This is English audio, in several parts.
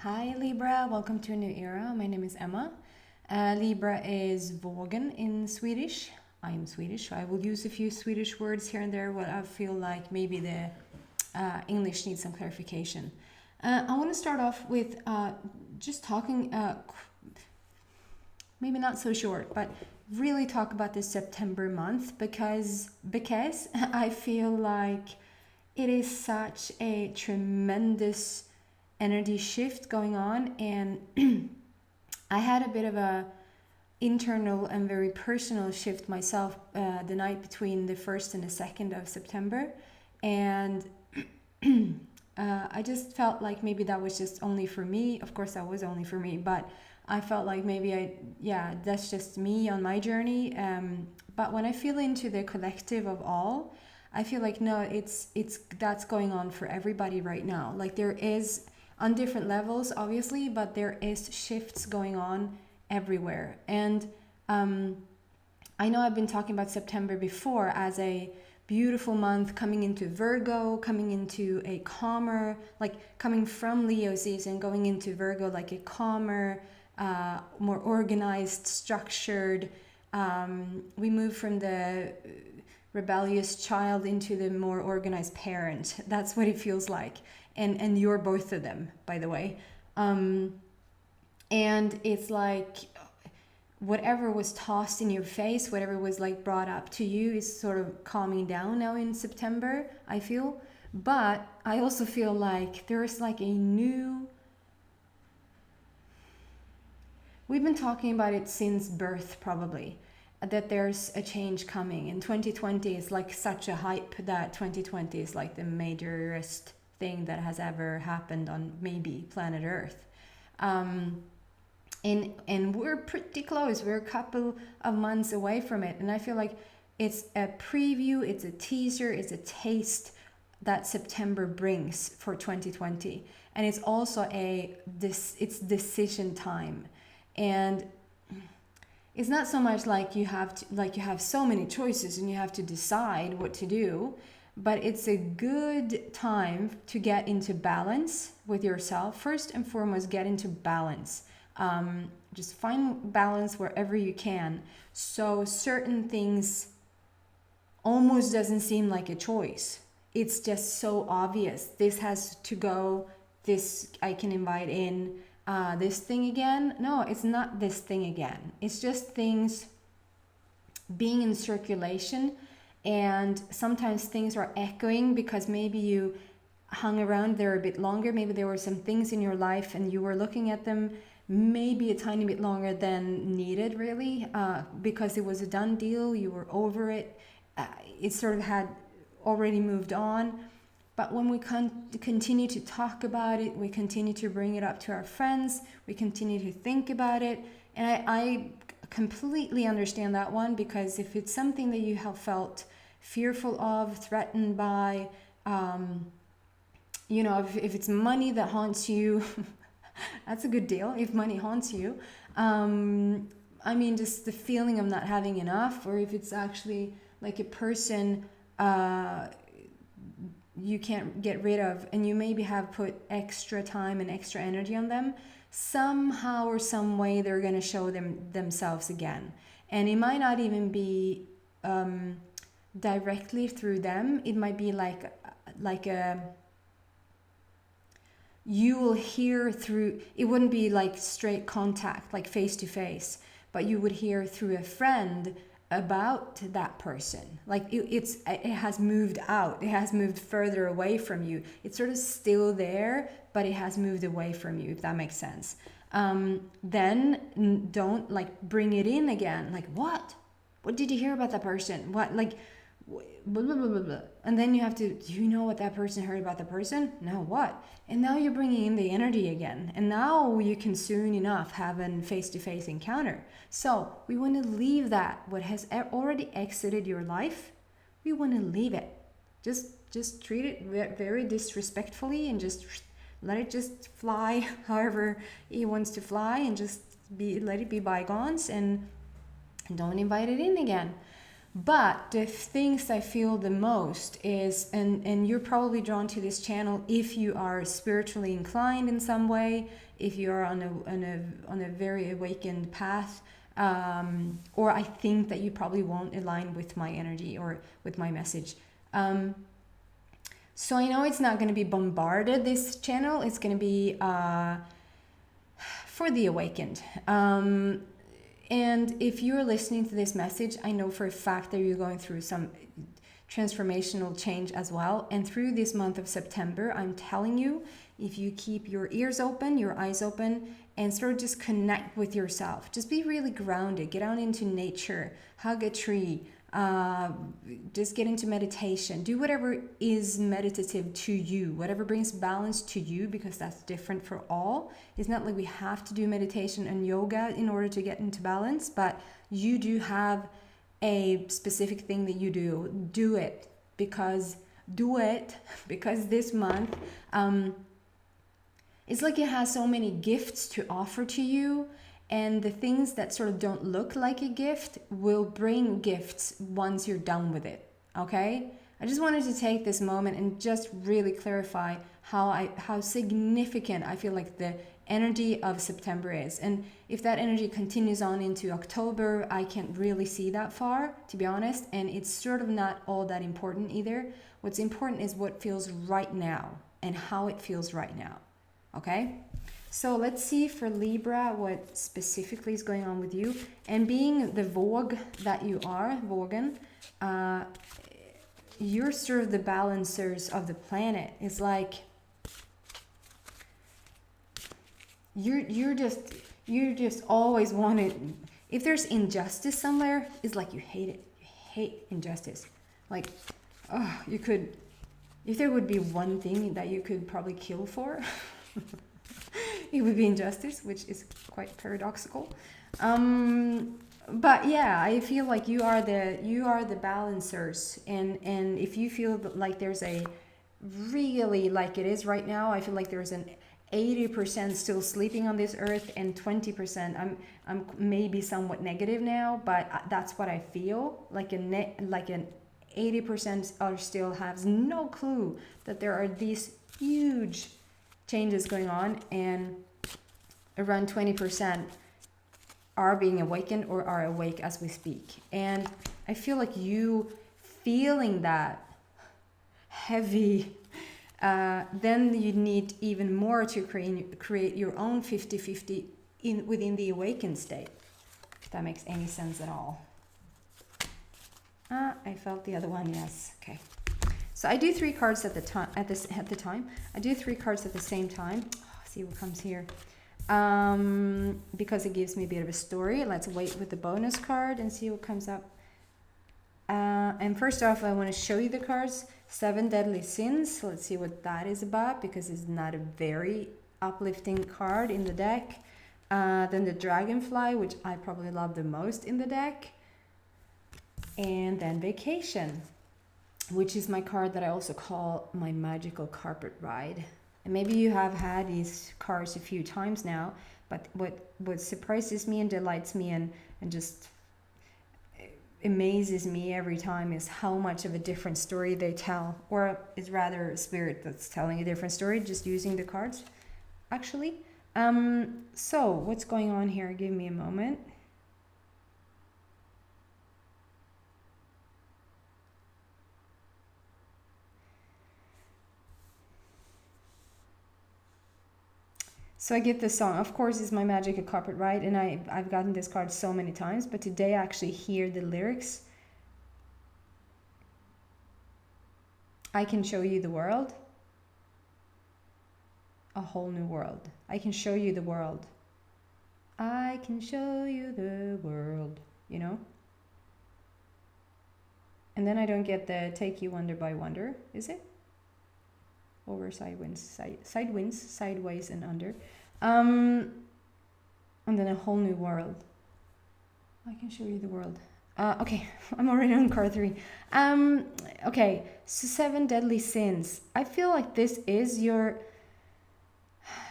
Hi Libra, welcome to a new era. My name is Emma. Libra is Vågen in Swedish. I am Swedish, so I will use a few Swedish words here and there where I feel like maybe the English needs some clarification. I want to start off with just talking, maybe not so short, but really talk about this September month because I feel like it is such a tremendous energy shift going on, and I had a bit of a internal and very personal shift myself the night between the 1st and the 2nd of September, and I just felt like maybe that was just only for me. Of course that was only for me, but I felt like maybe that's just me on my journey, but when I feel into the collective of all, I feel like no, it's that's going on for everybody right now. Like there is on different levels, obviously, but there is shifts going on everywhere. And I know I've been talking about September before as a beautiful month coming into Virgo, coming into a calmer, like coming from Leo season, going into Virgo, like a calmer, more organized, structured. We move from the rebellious child into the more organized parent. That's what it feels like. And you're both of them, by the way. And it's like whatever was tossed in your face, whatever was like brought up to you is sort of calming down now in September, I feel. But I also feel like there's like a new... We've been talking about it since birth, probably, that there's a change coming. And 2020 is like such a hype that 2020 is like the majorest thing that has ever happened on maybe planet Earth. And we're pretty close. We're a couple of months away from it. And I feel like it's a preview, it's a teaser, it's a taste that September brings for 2020. And it's also it's decision time. And it's not so much like you have so many choices and you have to decide what to do, but it's a good time to get into balance with yourself. First and foremost, get into balance. Just find balance wherever you can. So certain things almost doesn't seem like a choice. It's just so obvious. This has to go. This I can invite in. This thing again. No, it's not this thing again. It's just things being in circulation. And sometimes things are echoing because maybe you hung around there a bit longer. Maybe there were some things in your life and you were looking at them maybe a tiny bit longer than needed, really, because it was a done deal. You were over it. It sort of had already moved on. But when we continue to talk about it, we continue to bring it up to our friends, we continue to think about it. And I completely understand that one, because if it's something that you have felt fearful of, threatened by, if it's money that haunts you, that's a good deal. If money haunts you, just the feeling of not having enough, or if it's actually like a person you can't get rid of, and you maybe have put extra time and extra energy on them, somehow or some way they're going to show themselves again. And it might not even be directly through them. It might be like you will hear through, it wouldn't be like straight contact, like face to face, but you would hear through a friend about that person. Like it has moved out, it has moved further away from you. It's sort of still there, but it has moved away from you, if that makes sense. Then don't like bring it in again. Like, what did you hear about that person? What, like, blah, blah, blah, blah, blah. And then you have to, do you know what that person heard about the person? No, what? And now you're bringing in the energy again. And now you can soon enough have a face-to-face encounter. So we want to leave that, what has already exited your life, we want to leave it. Just treat it very disrespectfully and just let it just fly however it wants to fly, and just let it be bygones, and don't invite it in again. But the things I feel the most is, and you're probably drawn to this channel if you are spiritually inclined in some way, if you are on a very awakened path, or I think that you probably won't align with my energy or with my message. So I know it's not going to be bombarded, this channel. It's going to be for the awakened. And if you're listening to this message, I know for a fact that you're going through some transformational change as well. And through this month of September, I'm telling you, if you keep your ears open, your eyes open, and sort of just connect with yourself, just be really grounded, get out into nature, hug a tree, just get into meditation, do whatever is meditative to you, whatever brings balance to you, because that's different for all. It's not like we have to do meditation and yoga in order to get into balance, but you do have a specific thing that you do it because this month it's like it has so many gifts to offer to you. And the things that sort of don't look like a gift will bring gifts once you're done with it, okay? I just wanted to take this moment and just really clarify how significant I feel like the energy of September is. And if that energy continues on into October, I can't really see that far, to be honest. And it's sort of not all that important either. What's important is what feels right now and how it feels right now, okay? So let's see for Libra what specifically is going on with you. And being the Våg that you are, Vågen, you're sort of the balancers of the planet. It's like you just always want it. If there's injustice somewhere, it's like you hate it. You hate injustice. Like, oh, you could, if there would be one thing that you could probably kill for. It would be injustice, which is quite paradoxical. But yeah, I feel like you are the balancers, and if you feel like there's a really, like it is right now, I feel like there's an 80% still sleeping on this earth and 20% I'm maybe somewhat negative now, but that's what I feel like. An 80% are still has no clue that there are these huge changes going on, and around 20% are being awakened or are awake as we speak. And I feel like you feeling that heavy, then you need even more to create your own 50-50 within the awakened state, if that makes any sense at all. I felt the other one, yes. Okay. So I do 3 cards at the time. I do 3 cards at the same time. See what comes here. Because it gives me a bit of a story. Let's wait with the bonus card and see what comes up. And first off, I want to show you the cards. 7 Deadly Sins. Let's see what that is about, because it's not a very uplifting card in the deck. Then the Dragonfly, which I probably love the most in the deck. And then Vacation, which is my card that I also call my magical carpet ride. And maybe you have had these cards a few times now, but what surprises me and delights me and just amazes me every time is how much of a different story they tell, or is rather a spirit that's telling a different story, just using the cards, actually. So what's going on here? Give me a moment. So I get this song. Of course, it's my magical carpet ride, and I've gotten this card so many times, but today I actually hear the lyrics. I can show you the world. A whole new world. I can show you the world. I can show you the world, you know? And then I don't get the take you wonder by wonder, is it? Over, sideways and under. And then a whole new world. I can show you the world. Okay, I'm already on card 3. Okay, so 7 Deadly Sins. I feel like this is your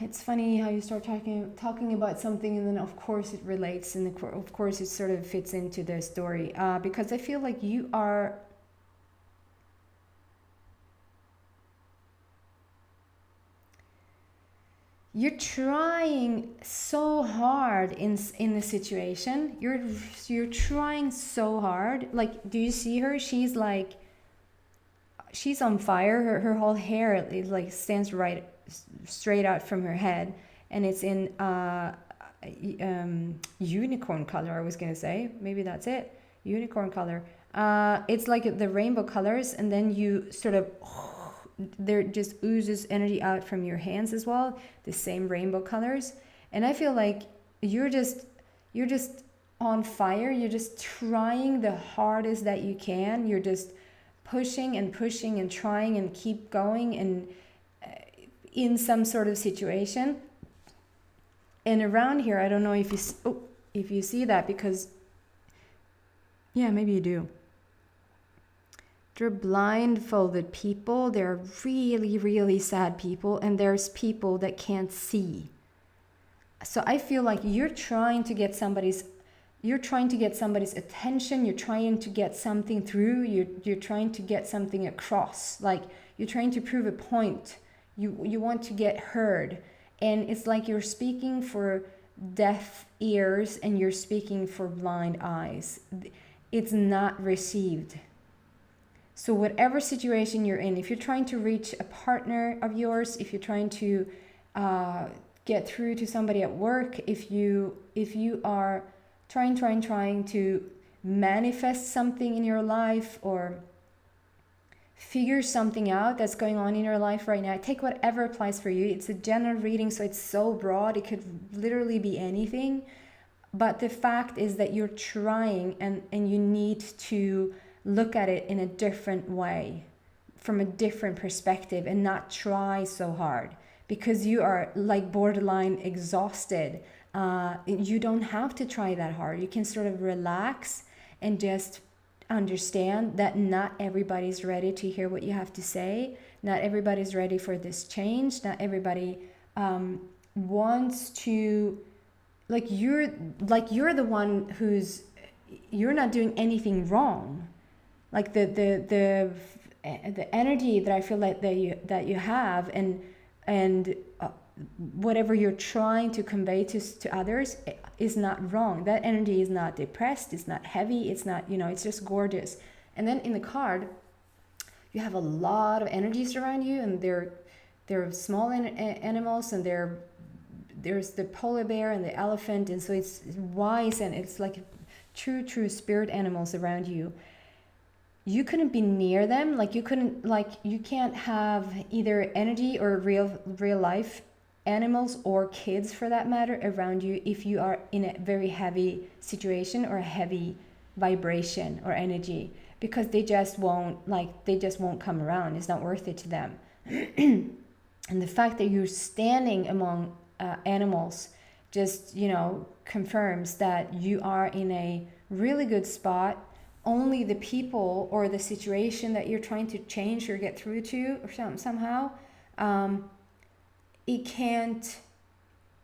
it's funny how you start talking about something, and then of course it relates, and of course it sort of fits into the story, because I feel like you're trying so hard in the situation. You're trying so hard. Like, do you see her? She's on fire. Her whole hair is like stands right straight out from her head, and it's in unicorn color. I was gonna say, maybe that's it, unicorn color. It's like the rainbow colors, and then you sort of there just oozes energy out from your hands as well, the same rainbow colors. And I feel like you're just on fire. You're just trying the hardest that you can. You're just pushing and pushing and trying and keep going, and in some sort of situation. And around here, I don't know if you see that, because yeah, maybe you do. They're blindfolded people. They're really, really sad people, and there's people that can't see. So I feel like you're trying to get somebody's attention. You're trying to get something through. You're trying to get something across. Like, you're trying to prove a point. You want to get heard, and it's like you're speaking for deaf ears and you're speaking for blind eyes. It's not received. So whatever situation you're in, if you're trying to reach a partner of yours, if you're trying to get through to somebody at work, if you are trying to manifest something in your life, or figure something out that's going on in your life right now, take whatever applies for you. It's a general reading, so it's so broad, it could literally be anything. But the fact is that you're trying, and you need to look at it in a different way, from a different perspective, and not try so hard, because you are like borderline exhausted. You don't have to try that hard. You can sort of relax and just understand that not everybody's ready to hear what you have to say. Not everybody's ready for this change. Not everybody wants to, you're the one who's, you're not doing anything wrong. Like the energy that I feel like that you have, and whatever you're trying to convey to others is not wrong. That energy is not depressed, it's not heavy, it's not, it's just gorgeous. And then in the card, you have a lot of energies around you, and they're small animals, and there's the polar bear and the elephant, and so it's wise, and it's like true spirit animals around you. You couldn't be near them, you can't have either energy or real life animals, or kids for that matter, around you if you are in a very heavy situation or a heavy vibration or energy, because they just won't come around. It's not worth it to them. And the fact that you're standing among animals just confirms that you are in a really good spot. Only the people or the situation that you're trying to change or get through to, or somehow, you can't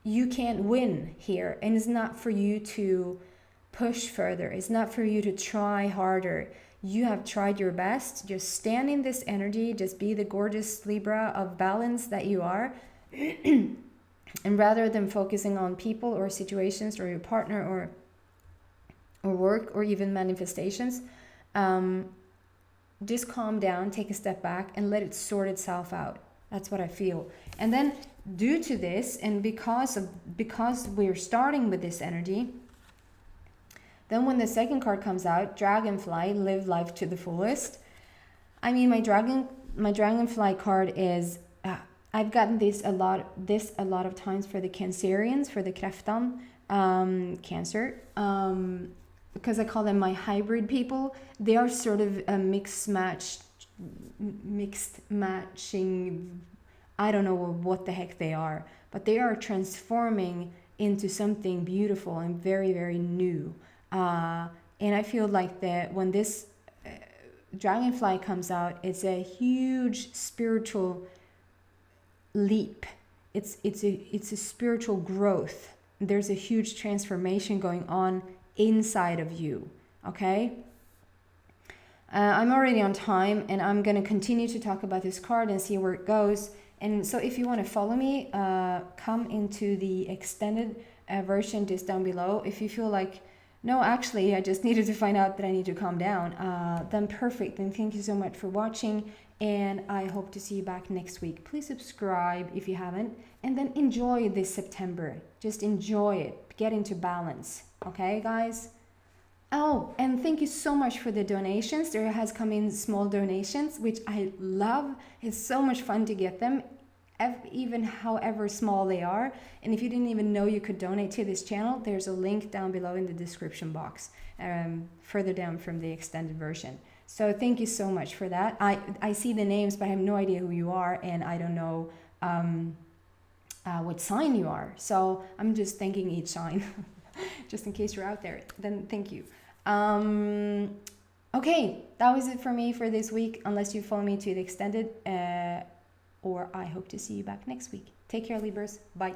win here. And it's not for you to push further. It's not for you to try harder. You have tried your best. Just stand in this energy. Just be the gorgeous Libra of balance that you are. And rather than focusing on people or situations or your partner or work or even manifestations, just calm down, take a step back, and let it sort itself out. That's what I feel. And then due to this, and because we're starting with this energy, then when the second card comes out, Dragonfly, live life to the fullest. I mean, my Dragonfly card is, I've gotten this a lot of times for the Cancerians, for the Kräftan, Cancer, because I call them my hybrid people. They are sort of a mixed matching, I don't know what the heck they are, but they are transforming into something beautiful and very, very new. And I feel like that when this Dragonfly comes out, it's a huge spiritual leap It's a spiritual growth. There's a huge transformation going on inside of you. Okay. I'm already on time, and I'm going to continue to talk about this card and see where it goes. And so if you want to follow me, come into the extended version just down below. If you feel like, no, actually, I just needed to find out that I need to calm down, then perfect. Then thank you so much for watching, and I hope to see you back next week. Please subscribe if you haven't, and then enjoy this September. Just enjoy it. Get into balance. Okay, guys? Oh, and thank you so much for the donations. There has come in small donations, which I love. It's so much fun to get them, even however small they are. And if you didn't even know you could donate to this channel, there's a link down below in the description box, further down from the extended version. So thank you so much for that. I see the names, but I have no idea who you are, and I don't know what sign you are. So I'm just thanking each sign. Just in case you're out there, then thank you. Okay, that was it for me for this week, unless you follow me to the extended, or I hope to see you back next week. Take care, Libras. Bye.